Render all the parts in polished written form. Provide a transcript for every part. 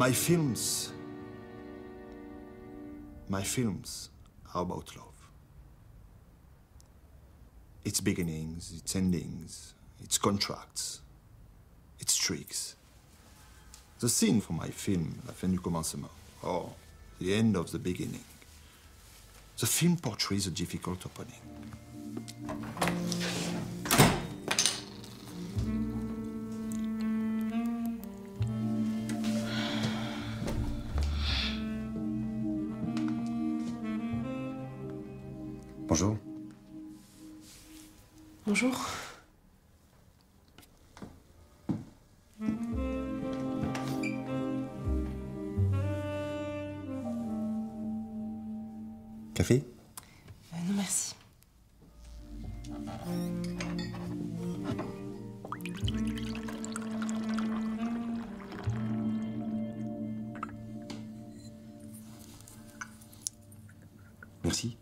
My films are about love. Its beginnings, its endings, its contracts, its tricks. The scene for my film, La fin du commencement, or the end of the beginning. The film portrays a difficult opening. Bonjour. Bonjour. Café? Non, merci. Merci.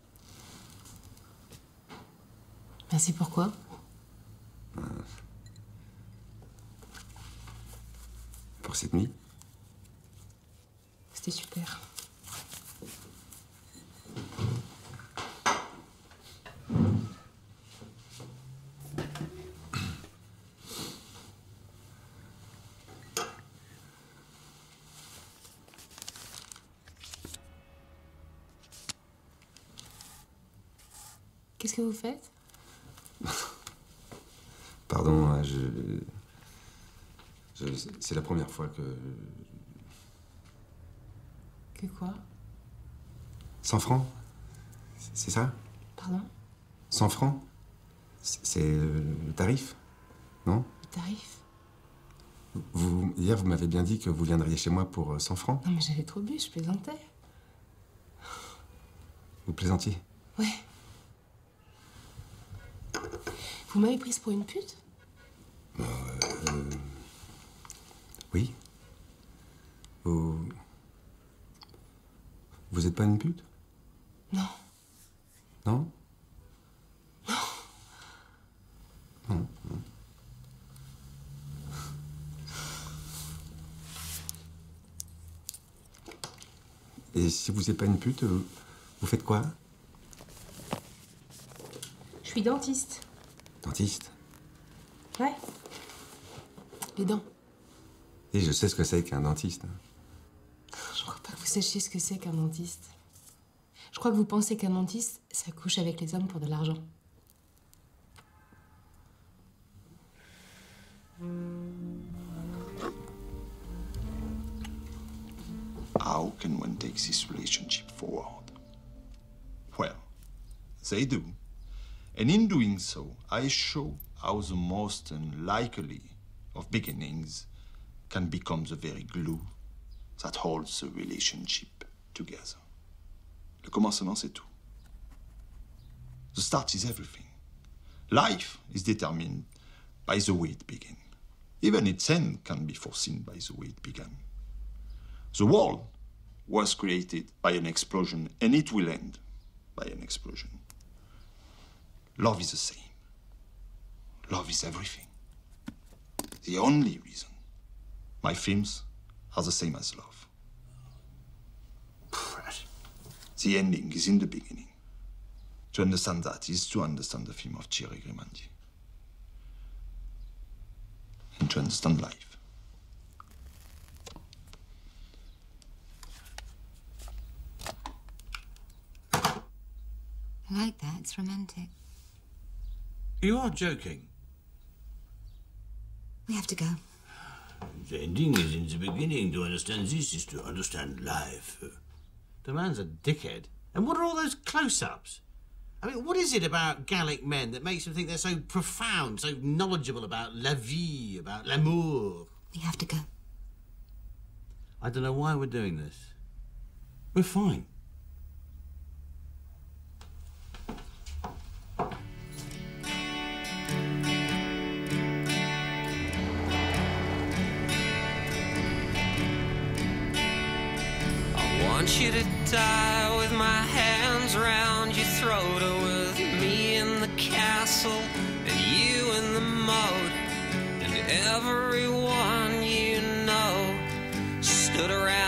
Merci pourquoi? Pour cette nuit. C'était super. Qu'est-ce que vous faites? Pardon, c'est la première fois que... Que quoi? 100 francs? C'est ça? Pardon? 100 francs? C'est le tarif? Non? Le tarif? Hier, vous m'avez bien dit que vous viendriez chez moi pour 100 francs? Non, mais j'avais trop bu, je plaisantais. Vous plaisantiez? Ouais. Vous m'avez prise pour une pute? Oui. Vous êtes pas une pute? Non. Non? Non. Non, non. Et si vous n'êtes pas une pute, vous faites quoi? Je suis dentiste. Dentiste? Ouais. Les dents. Et je sais ce que c'est qu'un dentiste. Je crois pas que vous sachiez ce que c'est qu'un dentiste. Je crois que vous pensez qu'un dentiste, ça couche avec les hommes pour de l'argent. How can one take this relationship forward? Well, they do. And in doing so, I show how the most unlikely of beginnings can become the very glue that holds the relationship together. Le commencement, c'est tout. The start is everything. Life is determined by the way it began. Even its end can be foreseen by the way it began. The world was created by an explosion, and it will end by an explosion. Love is the same. Love is everything. The only reason my films are the same as love. The ending is in the beginning. To understand that is to understand the film of Thierry Grimandi. And to understand life. I like that. It's romantic. You are joking. We have to go. The ending is in the beginning. To understand this is to understand life. The man's a dickhead. And what are all those close-ups? I mean, what is it about Gallic men that makes them think they're so profound, so knowledgeable about la vie, about l'amour? We have to go. I don't know why we're doing this. We're fine. I want you to die with my hands around your throat, or with me in the castle and you in the moat, and everyone you know stood around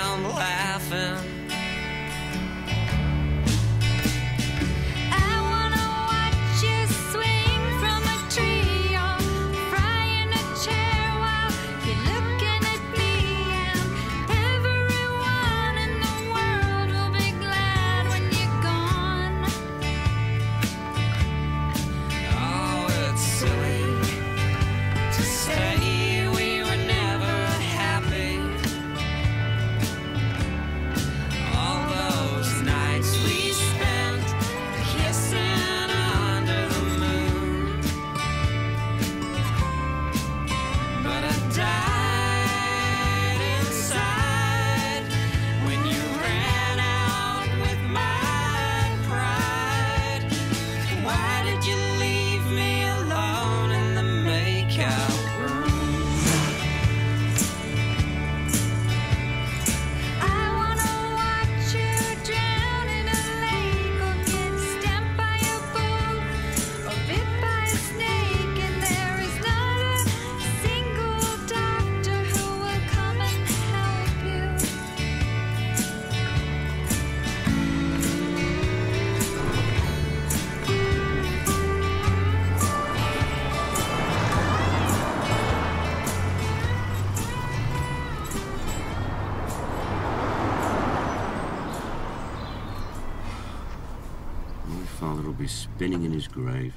My father will be spinning in his grave.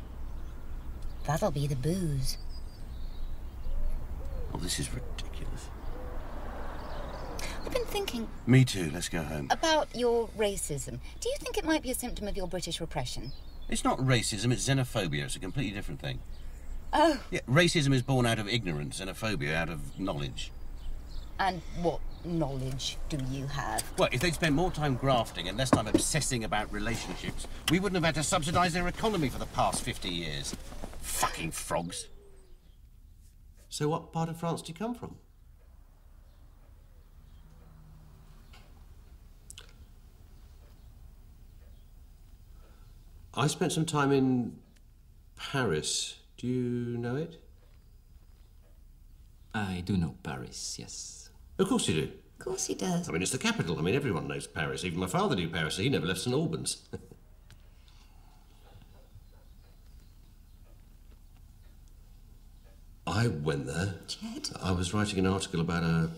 That'll be the booze. Oh, this is ridiculous. I've been thinking Me too. Let's go home. about your racism. Do you think it might be a symptom of your British repression? It's not racism, it's xenophobia. It's a completely different thing. Oh. Yeah, racism is born out of ignorance, xenophobia out of knowledge. And what knowledge do you have? Well, if they'd spent more time grafting and less time obsessing about relationships, we wouldn't have had to subsidise their economy for the past 50 years. Fucking frogs. So what part of France do you come from? I spent some time in Paris. Do you know it? I do know Paris, yes. Of course you do. Of course he does. I mean, it's the capital. I mean, everyone knows Paris. Even my father knew Paris. He never left St Albans. I went there. Jed? I was writing an article about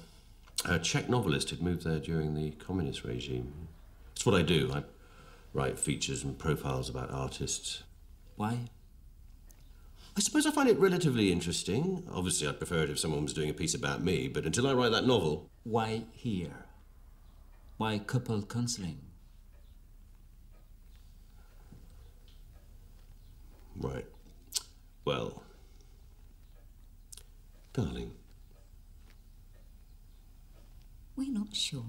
a Czech novelist who'd moved there during the communist regime. It's what I do. I write features and profiles about artists. Why? I suppose I find it relatively interesting. Obviously, I'd prefer it if someone was doing a piece about me, but until I write that novel... Why here? Why couple counseling? Right. Well... Darling. We're not sure.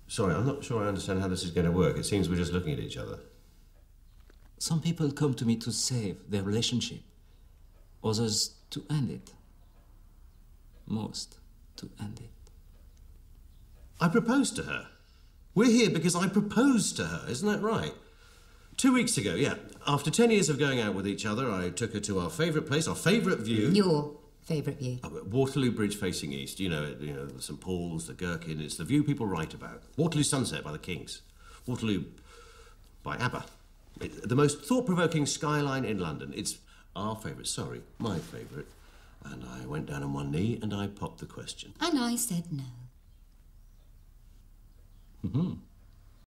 Sorry, I'm not sure I understand how this is going to work. It seems we're just looking at each other. Some people come to me to save their relationship, others to end it. Most to end it. I proposed to her. We're here because I proposed to her, isn't that right? 2 weeks ago, yeah. After 10 years of going out with each other, I took her to our favourite place, our favourite view. Your favourite view? Waterloo Bridge facing east. You know, the St Paul's, the Gherkin. It's the view people write about. Waterloo Sunset by the Kings. Waterloo by ABBA. The most thought-provoking skyline in London. It's our favourite, sorry, my favourite. And I went down on one knee and I popped the question. And I said no. Mm-hmm.